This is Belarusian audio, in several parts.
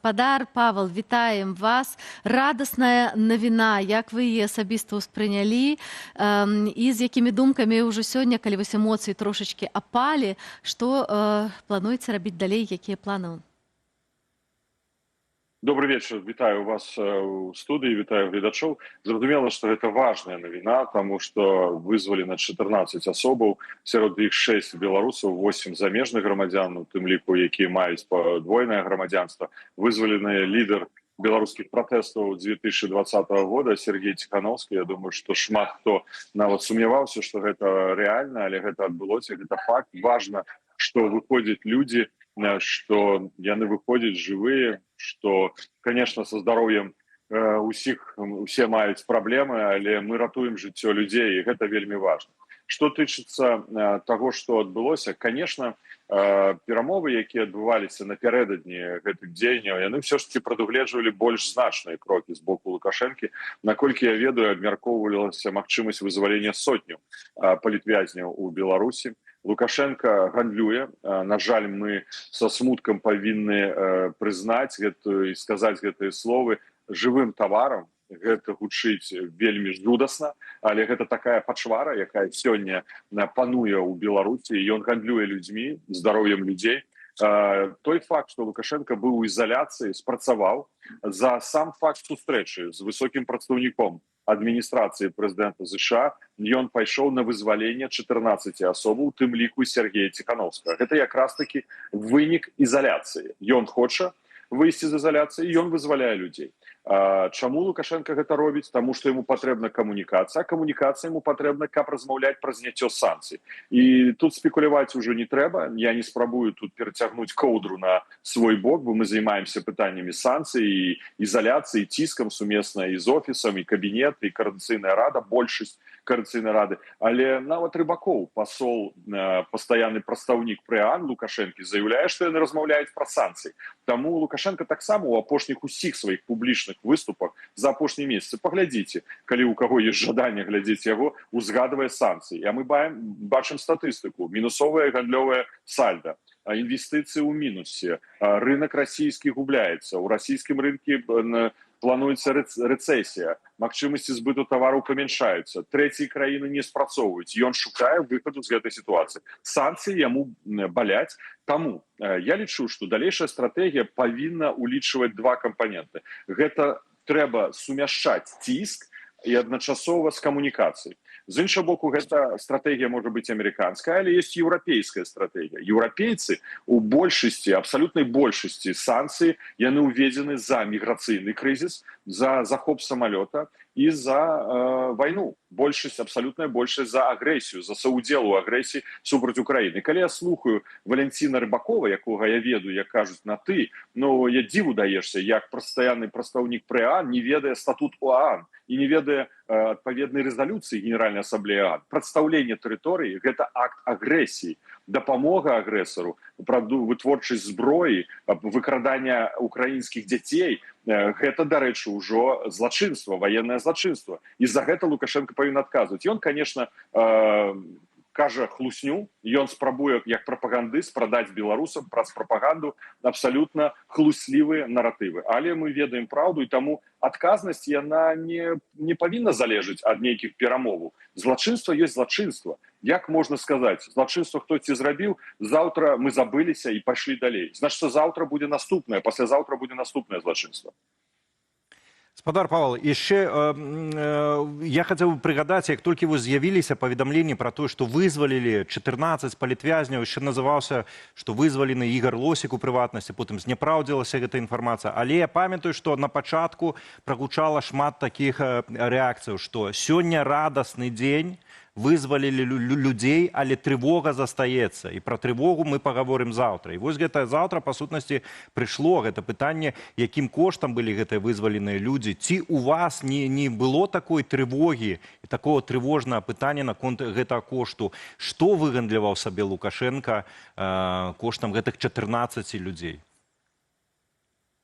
Спадар Павел, вітаем вас. Радасная навіна, як вы яе асабіста ўспрынялі і з якімі думкамі ўжо сёння, калі вось эмоцыі трошачкі апалі, што плануеце рабіць далей, якія планы? Добрый вечер, вітаю вас у студыі, вітаю гледачоў. Зразумела, што гэта важная навіна, таму што вызвалена 14 асобаў, сярод іх 6 беларусаў, 8 замежных грамадзян, у тым ліку, якія маюць падвойнае грамадзянства. Вызвалены лідар беларускіх пратэстаў 2020 года Сергей Тихановский. Я думаю, што шмат хто нават сумняваўся, што гэта рэальна, але гэта адбылося, гэта факт. Важна, што выходзяць людзі, што яны выходзяць жывыя, што, конечно, со здароўем усе маюць праблемы, але мы ратуем жыццё людзей, і гэта вельмі важна. Што тычыцца таго, што адбылося, конечно, перамовы, якія адбываліся напярэдадні гэтых дзеянняў, яны ўсё ж таки прадугледжвалі больш значныя крокі з боку Лукашэнкі. Наколькі я ведаю, абмяркоўвалася магчымасць вызвалення сотняў палітвязняў у Беларусі. Лукашенко гандлюе. На жаль, мы со смуткам павінны прызнаць гэтую і сказаць гэтыя словы жывым таварам. Гэта гучыць вельмі жудасна, але гэта такая пачвара, якая сёння пануе ў Беларусі, і ён гандлюе людзьмі, здароўем людзей. Той факт, што Лукашенко быў у ізаляцыі, спрацаваў. За сам факт сустрэчы з высокім прадстаўніком адміністрацыі прэзідэнта США ён пайшоў на вызваленне 14 асобаў, у тым ліку Сергея Тихановскага. Гэта якраз такі вынік ізаляцыі. Ён хоча выйсці з ізаляцыі, ён вызваляе людзей. Чаму Лукашенко гэта робіць? Таму што яму патрэбна камунікацыя, а камунікацыя яму патрэбна, каб размаўляць пра зняццё санкцый. І тут спекуляваць ужо не трэба. Я не спрабую тут перацягнуць коўдру на свой бок, бо мы займаемся пытаннямі санкцый і ізаляцыі, ціскам сумесна і з офісам, і кабінет, і коордынацыйная рада, большасць коордынацыйнай рады. Але нават Рыбакоў, пасол, пастаянны прадстаўнік ПРЭАН Лукашэнкі, заяўляе, што яны размаўляюць пра санкцыі. Таму Лукашенко таксама ў апошніх усіх сваіх публічных выступах за апошнія месяцы. Паглядзіце, калі ў каго ёсць жаданне глядзець яго, узгадвае санкцыі. А мы бачым статыстыку. Мінусовая гандлёвая сальда, інвестыцыі ў мінусе, рынок расійскі губляецца, у расійскім рынке плануецца рэцэсія, магчымасці збыту тавараў памяншаюцца, трэція краіны не спрацоўваюць, ён шукае выхаду з гэтай сітуацыі. Санкцыі яму баляць, таму я лічу, што далейшая стратэгія павінна улічваць два кампаненты. Гэта трэба сумяшчаць ціск і адначасова з камунікацыяй. З іншага боку, гэта стратэгія можа быць амерыканская, але ёсць еўрапейская стратэгія. Еўрапейцы у большасці, абсалютнай большасці санкцыі, яны ўведзены за міграцыйны крызіс, за захоп самалёта і за вайну. Большасць, абсалютная большасць за агрэсію, за саўдзел у агрэсіі супраць Украіны. Калі я слухаю Валянціна Рыбакова, якога я ведаю, як кажуць на ты, ну, я дзіву даешся, як пастаянны прадстаўнік ПРЭАН не ведае статут ОАН і не ведае адпаведнай рэзалюцыі Генеральнай асамблеі ОАН. Прадстаўленне тэрыторыі – гэта акт агрэсіі, дапамога агрэсару, вытворчасць зброі, выкрадання украінскіх дзяцей – гэта, дарэчы, ужо злачынства, ваеннае злачынства. І за гэта Лукашенко павінен адказваць. Ён, конечно, кажа хлусню, ён спрабуе як прапагандыст прадаць беларусам праз прапаганду абсалютна хлуслівыя наратывы. Але мы ведаем праўду, і таму адказнасць яна не павінна залежыць ад нейкіх перамоваў. Злачынства ёсць злачынства. Як можна сказаць, злачынства хтосьці зрабіў, заўтра мы забыліся і пайшлі далей. Значыць, заўтра будзе наступнае, паслязаўтра будзе наступнае злачынства. Спадар Павел, яшчэ я хацеў бы прыгадаць, як толькі вы з'явіліся паведамленні пра тое, што вызвалілі 14 палітвязняў, яшчэ называўся, што вызвалены Ігар Лосік у прыватнасці, потым зняпраўдзілася гэта інфармацыя. Але я памятаю, што на пачатку прагучала шмат такіх рэакцыяў, што сёння радасны дзень, вызвалілі людзей, але трывога застаецца. І пра трывогу мы пагаворым заўтра. І вось гэта заўтра, па сутнасці, прыйшло гэта пытанне, якім коштам былі гэтыя вызваленыя людзі. Ці у вас не было такой трывогі і такого трывожнага пытання наконт гэтага кошту? Што выгандляваў сабе Лукашенко коштам гэтых 14 людзей?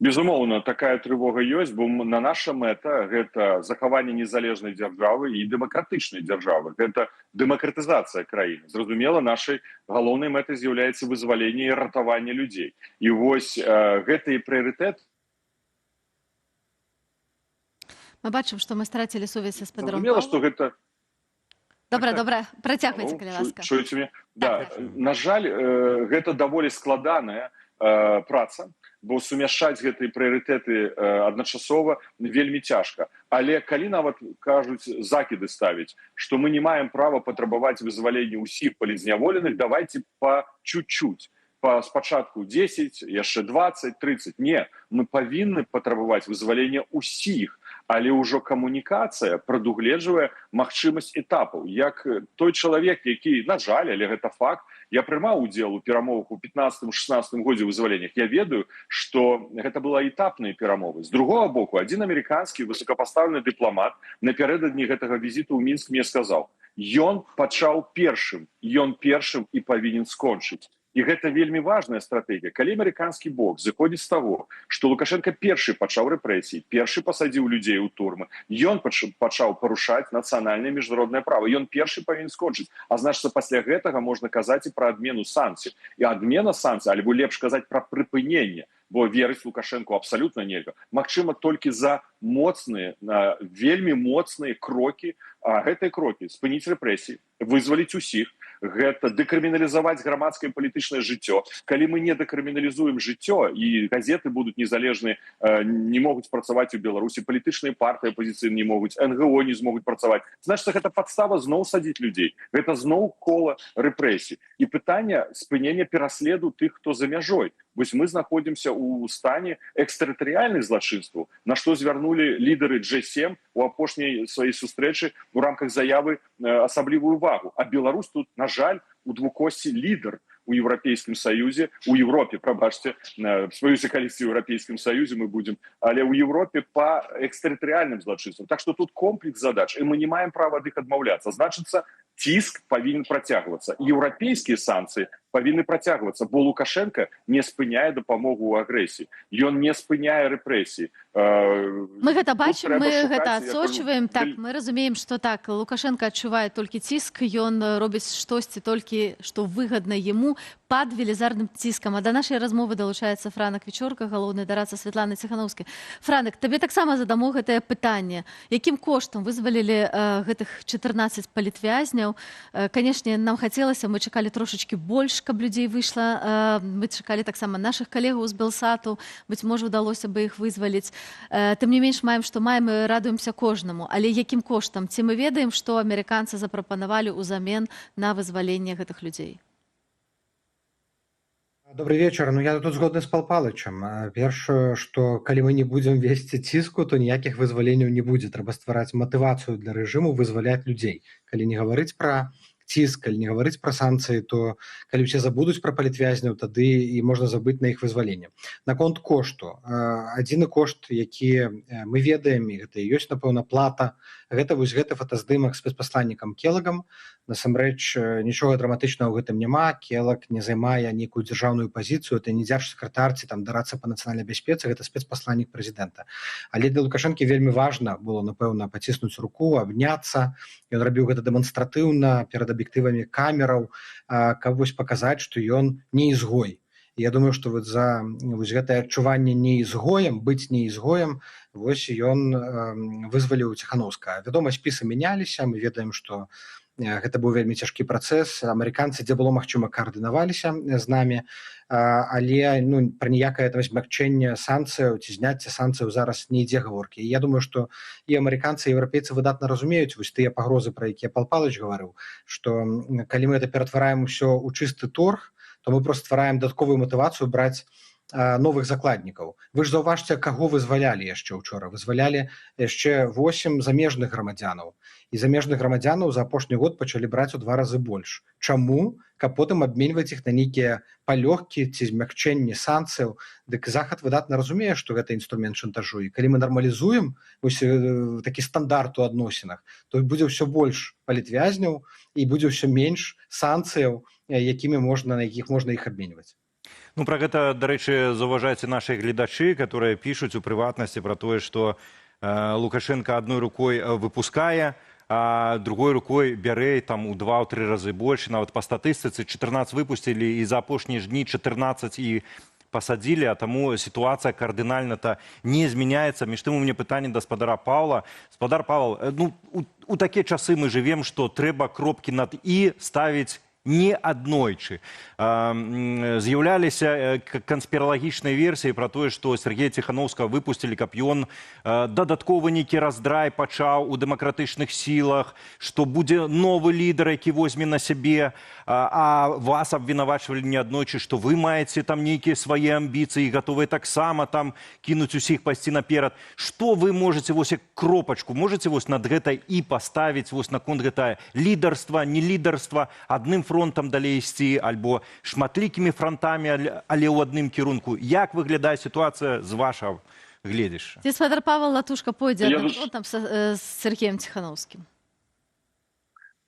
Безумоўна, такая трывога ёсць, бо наша мэта – гэта захаванне незалежнай дзяржавы і дэмакратычнай дзяржавы. Гэта дэмакратызацыя краіны. Зразумела, нашай галоўнай мэтай з'яўляецца вызваленне і ратаванне людзей. І вось гэтыя прыярытэты Мы бачым, што мы страцілі сувязь з спадаром Зразумела, што Павлам. гэта Добра, працягвайце, калі ласка. чуеце мяне? Так, Да, на жаль, гэта даволі складаная праца, бо сумяшчаць гэтыя прыярытэты адначасова вельмі цяжка. Але калі нават кажуць, закіды ставіць, што мы не маем права патрабаваць вызвалення ўсіх палізняволеных, давайте па чуть-чуть. Спачатку 10, яшчэ 20, 30. Не, мы павінны патрабаваць вызвалення ўсіх, але ўжо камунікацыя прадугледжвае магчымасць этапаў. Як той чалавек, які, на жаль, але гэта факт, я прымаў удзел у перамовах у 15-16 годзе вызваленнях. Я ведаю, што гэта была этапныя перамовы. З другого боку, адзін амерыканскі высокапастаўлены дыпламат напярэдадні гэтага візіту ў Мінск мне сказаў: ён пачаў першым, ён першым і павінен скончыць. І гэта вельмі важная стратэгія. Калі амерыканскі бок зыходзіць з таго, што Лукашенко першы пачаў рэпрэсіі, першы пасадзіў людзей у турмы, ён пачаў парушаць нацыянальнае міжнароднае права, ён першы павінен скончыць. А значыцца, пасля гэтага можна казаць і пра адмену санкцый. І адмена санкцый, альбо лепш казаць пра прыпыненне, бо верыць Лукашенку абсалютна нельга. Магчыма, толькі за моцныя, вельмі моцныя крокі, а гэтыя крокі спыніць рэпрэсіі, вызваліць усіх, гэта дэкрыміналізаваць грамадскае палітычнае жыццё. Калі мы не дэкрыміналізуем жыццё, і газеты будуць незалежныя, не могуць працаваць у Беларусі, палітычныя партыі апозіцыйныя не могуць, НГО не змогуць працаваць, значыцца, гэта падстава зноў садзіць людзей. Гэта зноў кола рэпрэсій. І пытанне спынення пераследу тых, хто за мяжой. Вось мы знаходзімся ў стане экстэрытарыяльных злачынстваў, на што звярнулі лідары G7 у апошняй сваёй сустрэчы у рамках заявы асаблівую увагу. А Беларусь тут, на жаль, у двукосці лідар у Еўрапейскім Саюзе, у Европе, прабачце, спаюся, калісьці ў Еўрапейскім Саюзе мы будзем, але ў Европе па экстэрытарыяльным злачынствам. Так што тут комплекс задач, і мы не маем права ад іх адмаўляцца. Значыцца, ціск павінен працягвацца. Еўрапейскія санкцыі павінны працягвацца, бо Лукашенко не спыняе дапамогу ў агрэсіі. Ён не спыняе рэпрэсіі. Мы гэта бачым, мы гэта адсочваем. Так, мы разумеем, што так, Лукашенко адчувае толькі ціск, ён робіць штосьці толькі, што выгадна яму, пад велізарным ціскам. А да нашай размовы далучаецца Франак Вечорка, галоўны дарадца Святланы Ціханаўскай. Франак, табе таксама задаму гэтае пытанне. Якім коштам вызвалілі гэтых 14 палітвязняў? Канешне, нам хацелася, мы чакалі трошачкі больш, каб людзей выйшла. Мы чакалі таксама нашых калегаў з Белсату. Быць можа, удалося бы іх вызваліць. Тым не менш, маем, што маем, і радуемся кожнаму. Але якім коштам? Ці мы ведаем, што амерыканцы запрапанавалі ўзамен на вызваленне гэтых людзей? Добрый вечер. Я тут згодны з Пал Палычам. Першае, што калі мы не будзем весці ціску, то ніякіх вызваленняў не будзе. Трэба ствараць матывацыю для рэжыму вызваляць людзей. Калі не гаварыць пра ціск, калі не гаварыць пра санкцыі, то калі ўсе забудуць пра палітвязняў, тады і можна забыць на іх вызваленне. Наконт кошту. Адзіны кошт, які мы ведаем, і гэта ёсць, напэўна, плата, гэта вось гэты фотаздымак спецпасланнікам Келагам. Насамрэч, нічога драматычнага ў гэтым няма. Келаг не займае нейкую дзяржаўную пазіцыю, это не дзяржсакратар ці там дарадца па нацыянальнай бяспецы, гэта спецпасланнік прэзідэнта. Але для Лукашэнкі вельмі важна было, напэўна, паціснуць руку, абняцца. Ён рабіў гэта дэманстратыўна перад аб'ектывамі камераў, каб вось паказаць, што ён не ізгой. Я думаю, што вот за гэтае адчуванне не ізгоем, быць не ізгоем, вось ён вызваліў Ціханаўскага. Вядома, спісы мяняліся, мы ведаем, што гэта быў вельмі цяжкі працэс. Амерыканцы, дзе было магчыма, каардынаваліся з намі, але пра ніякае змякчэнне санкцыяў ці зняцце санкцыяў зараз не ідзе гаворкі. Я думаю, што і амерыканцы, і еўрапейцы выдатна разумеюць вось тыя пагрозы, пра якія Пал Палыч гаварыў, што калі мы гэта ператвараем усё ў чысты торг, то мы просто ствараем дадатковую матывацыю браць новых закладнікаў. Вы ж заўважце, каго вызвалялі яшчэ ўчора. Вызвалялі яшчэ 8 замежных грамадзянаў. І замежных грамадзянаў за апошні год пачалі браць у 2 разы больш. Чаму? Каб потым абменьваць іх на нейкія палёгкі ці змякчэнні санкцыяў. Дык Захад выдатна разумее, што гэта інструмент шантажу. І калі мы нармалізуем такі стандарт у адносінах, то будзе ўсё больш палітвязняў і будзе ўсё менш санкцыяў, на якіх можна іх абменьваць. Про гэта, дарэчы, заўважаюць нашы гледачы, которые пішуць у прыватнасці пра тое, што Лукашенко адной рукой выпускае, а другой рукой бярэ там у 2-3 разы больш. Нават па статыстыцы 14 выпусцілі, і за апошнія дні 14 і посадили, а тому ситуация кардинально-то не изменяется. Между тем у меня питание до спадара Павла. Спадар Павел, ну, у такие часы мы живем, что треба кропки над «и» ставить не аднойчы. З'яўляліся канспіралагічныя версіі пра тое, што Сергея Ціханаўскага выпусцілі, каб ён дадатковы нейкі раздрай пачаў у дэмакратычных сілах, што будзе новы лідар, які возьме на сябе, а вас абвінавачвалі неаднойчы, што вы маеце там нейкія свае амбіцыі, гатовыя таксама там кінуць усіх пайсці наперад. Што вы можаце вось як кропачку, можаце вось над гэтай і паставіць вось наконт гэтае лідарства, не лідарства, адным фронтам далей ісці, альбо шматлікімі фронтамі, але ў адным кірунку. Як выглядае сітуацыя з вашага гледзяшча? Ці спадар Павел Латушка пойдзе адным фронтам з Сергеем Ціханаўскім?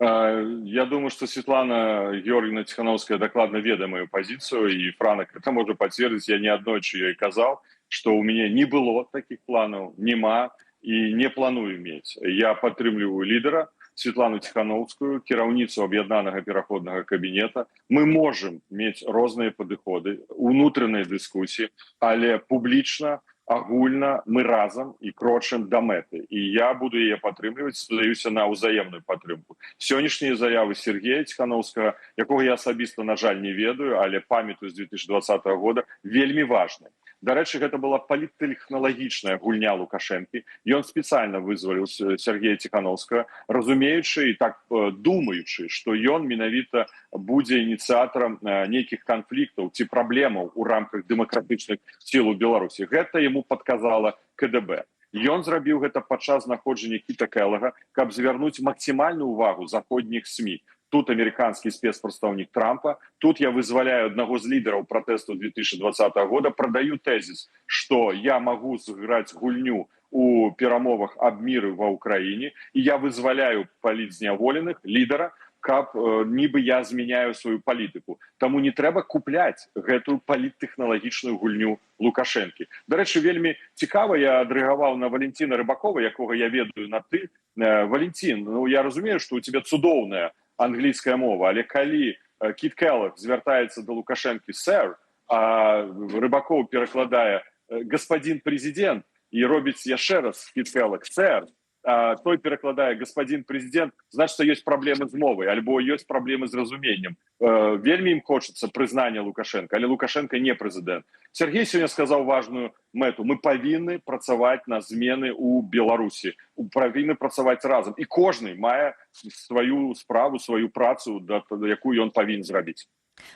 Я думаю, что Светлана Георгиевна Тихановская докладно ведает мою позицию, и Франок это может подтвердить. Я неоднойчы ей казал, что у меня не было таких планов, нема и не планую иметь. Я падтрымліваю лидера Светлану Тихановскую, кіраўніцу аб'яднанага пераходнага кабінета. Мы можем мець розныя падыходы, унутраныя дыскусіі, але публічна, агульна мы разам і крочым да мэты. І я буду яе падтрымліваць, спадзяюся на ўзаемную падтрымку. Сённяшнія заявы Сергея Ціханаўскага, якога я асабіста, на жаль, не ведаю, але памятаю з 2020 года, вельмі важны. Дарэчы, гэта была паліттэхналагічная гульня Лукашэнкі. Ён спецыяльна вызваліў Сергея Ціханаўскага, разумеючы і так думаючы, што ён менавіта будзе ініцыятарам нейкіх канфліктаў ці праблемаў у рамках дэмакратычных сіл у Беларусі. Гэта яму падказала КДБ. Ён зрабіў гэта падчас знаходжання Кіта Келлага, каб звярнуць максімальную ўвагу заходніх СМІ. Тут американский спецпредставник Трампа, тут я вызволяю одного из лидеров протестов 2020 года, продаю тезис, что я могу сыграть гульню у перамовах об миры во Украине, и я вызволяю палітзняволеных лидера, каб нібы я змяняю свою палітыку. Таму не трэба купляць гэтую паліттэхналагічную гульню Лукашэнкі. Дарэчы, вельмі цікава, я адрэагаваў на Валентина Рыбакова, якога я ведаю на ты. Валентин, ну я разумею, што у тебя цудоўная англійская мова, але калі Кіт Келлаг звяртаецца да Лукашэнкі «сэр», а Рыбакоў перакладае «господин президент» і робіць яшчэ раз Кіт Келлаг «сэр», а той перакладае «господин президент», значит, што ёсць праблемы з мовай, альбо ёсць праблемы з разуменнем. Вельмі ім хочацца прызнання Лукашэнка, але Лукашэнка не прэзідэнт. Сергей сегодня сказал важную мэту. Мы павінны працаваць на змены ў Беларусі. Павінны працаваць разам. І кожны мае сваю справу, сваю працу, якую ён павінен зрабіць.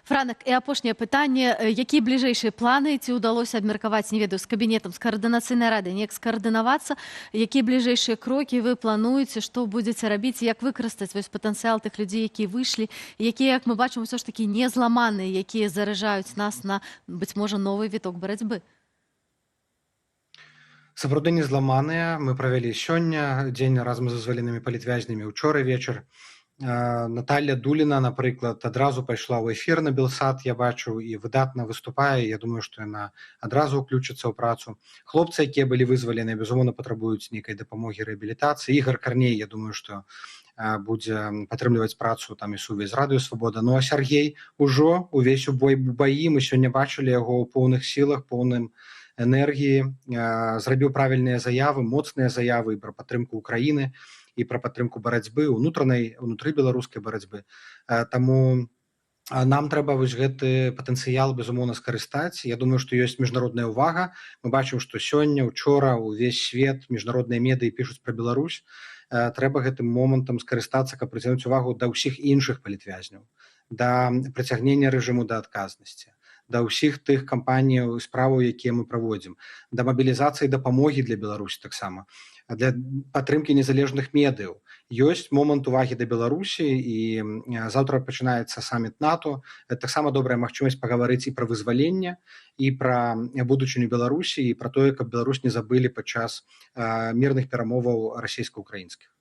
Франак, і апошняе пытанне. Які бліжэйшыя планы, ці ўдалося абмеркаваць, не ведаю, з кабінетам, з каардынацыйнай рады, неяк скаардынавацца? Якія бліжэйшыя крокі вы плануеце, што будзеце рабіць, як выкарыстаць вось патэнцыял тых людзей, якія выйшлі, якія, як мы бачым, усё ж такі не зламаныя, якія заражаюць нас на, быць можа, новы віток барацьбы? Сапраўды не зламаныя. Мы правялі сёння дзень разам з вызваленымі палітвязнямі, учора вечар. Наталья Дуліна, напрыклад, адразу пайшла ў эфір на Белсат, я бачыў, і выдатна выступае. Я думаю, што яна адразу ўключыцца ў працу. Хлопцы, якія былі вызвалены, безумоўна, патрабуюць нейкай дапамогі рэабілітацыі. Ігор Карней, я думаю, што будзе падтрымліваць працу там і сувязь з Радыё Свабода. Ну а Сергей ужо увесь у баі. Мы сёння бачылі яго ў поўных сілах, поўным энергіі, зрабіў правільныя заявы, моцныя заявы і пра падтрымку Украіны, і пра падтрымку барацьбы, унутры беларускай барацьбы. Таму нам трэба вось гэты патэнцыял, безумоўна, скарыстаць. Я думаю, што ёсць міжнародная ўвага. Мы бачым, што сёння, учора ўвесь свет, міжнародныя медыі пішуць пра Беларусь. Трэба гэтым момантам скарыстацца, каб прыцягнуць увагу да ўсіх іншых палітвязняў, да прыцягнення рэжыму да адказнасці, да ўсіх тых кампаніяў і справаў, якія мы праводзім, да мабілізацыі дапамогі для Беларусі таксама, для падтрымкі незалежных медыяў. Ёсць момант увагі да Беларусі, і заўтра пачынаецца саміт НАТО. Это таксама добрая магчымасць пагаварыць і пра вызваленне, і пра будучыню Беларусі, і пра тое, каб Беларусь не забылі падчас мірных перамоваў расійска-украінскіх.